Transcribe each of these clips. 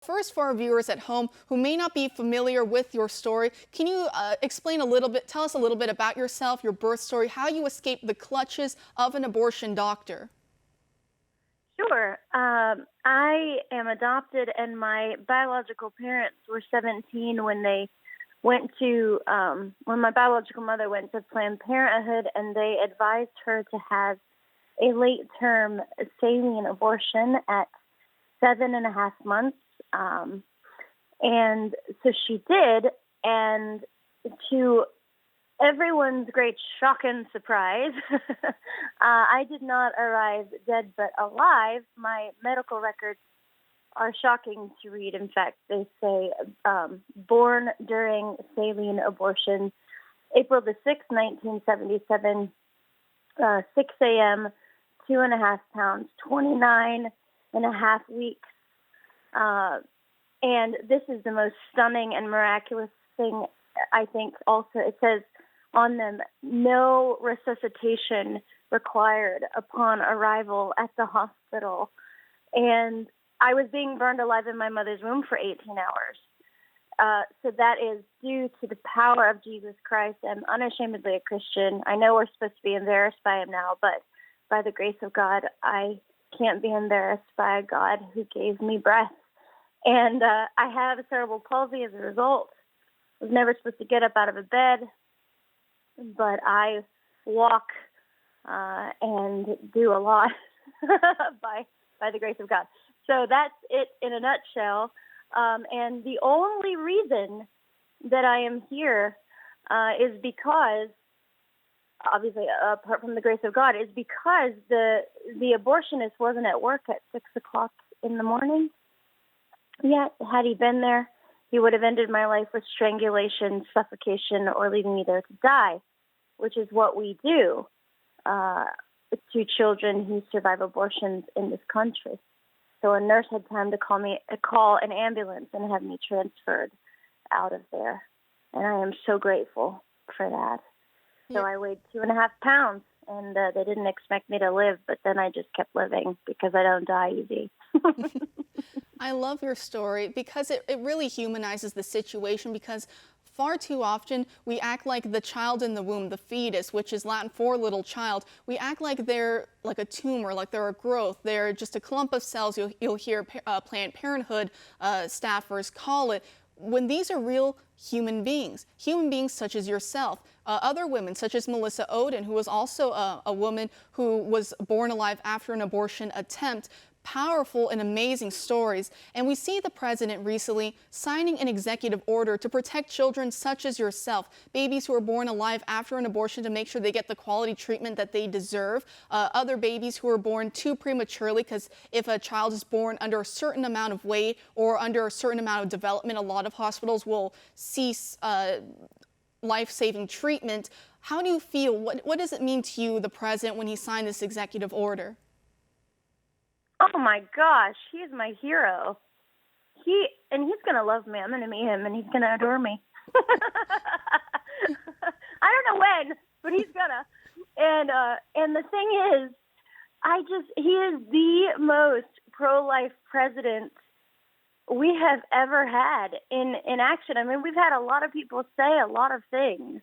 First, for our viewers at home who may not be familiar with your story, can you explain a little bit, tell us a little bit about yourself, your birth story, how you escaped the clutches of an abortion doctor? Sure. I am adopted, and my biological parents were 17 when they when my biological mother went to Planned Parenthood, and they advised her to have a late term saline abortion at 7.5 months. Um, and so she did, and to everyone's great shock and surprise, I did not arrive dead but alive. My medical records are shocking to read. In fact, they say born during saline abortion, April the 6th, 1977, 6 a.m., 2.5 pounds, 29.5 weeks. Uh, and this is the most stunning and miraculous thing, I think. Also, it says on them, no resuscitation required upon arrival at the hospital. And I was being burned alive in my mother's womb for 18 hours. So that is due to the power of Jesus Christ. I'm unashamedly a Christian. I know we're supposed to be embarrassed by him now, but by the grace of God, I can't be embarrassed by a God who gave me breath. And I have cerebral palsy as a result. I was never supposed to get up out of a bed, but I walk and do a lot by the grace of God. So that's it in a nutshell. And the only reason that I am here is because, obviously, apart from the grace of God, is because the abortionist wasn't at work at 6 o'clock in the morning yet. Had he been there, he would have ended my life with strangulation, suffocation, or leaving me there to die, which is what we do to children who survive abortions in this country. So a nurse had time to call an ambulance and have me transferred out of there. And I am so grateful for that. So I weighed 2.5 pounds, and they didn't expect me to live, but then I just kept living because I don't die easy. I love your story because it really humanizes the situation, because far too often we act like the child in the womb, the fetus, which is Latin for little child, we act like they're like a tumor, like they're a growth, they're just a clump of cells. You'll hear Planned Parenthood staffers call it, when these are real human beings such as yourself, other women such as Melissa Oden, who was also a woman who was born alive after an abortion attempt. Powerful and amazing stories. And we see the president recently signing an executive order to protect children such as yourself, babies who are born alive after an abortion, to make sure they get the quality treatment that they deserve. Other babies who are born too prematurely, because if a child is born under a certain amount of weight or under a certain amount of development, a lot of hospitals will cease life-saving treatment. How do you feel? What does it mean to you, the president, when he signed this executive order? Oh my gosh, he's my hero. He's gonna love me. I'm gonna meet him, and he's gonna adore me. I don't know when, but he's gonna. And the thing is, he is the most pro-life president we have ever had in action. I mean, we've had a lot of people say a lot of things,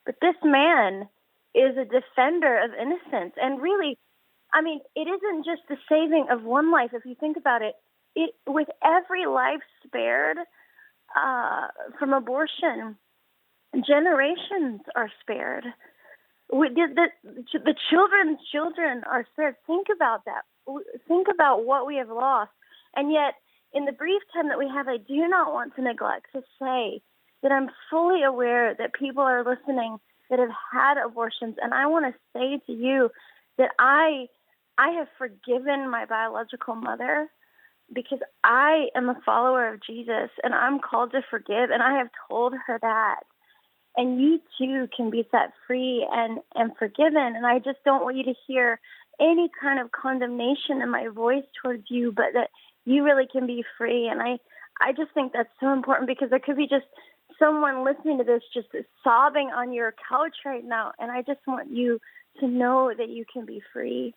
but this man is a defender of innocence, and really, I mean, it isn't just the saving of one life. If you think about it, with every life spared from abortion, generations are spared. The children's children are spared. Think about that. Think about what we have lost. And yet, in the brief time that we have, I do not want to neglect to say that I'm fully aware that people are listening that have had abortions. And I want to say to you that I have forgiven my biological mother because I am a follower of Jesus, and I'm called to forgive, and I have told her that. And you too can be set free and forgiven. And I just don't want you to hear any kind of condemnation in my voice towards you, but that you really can be free. And I just think that's so important, because there could be just someone listening to this just sobbing on your couch right now. And I just want you to know that you can be free.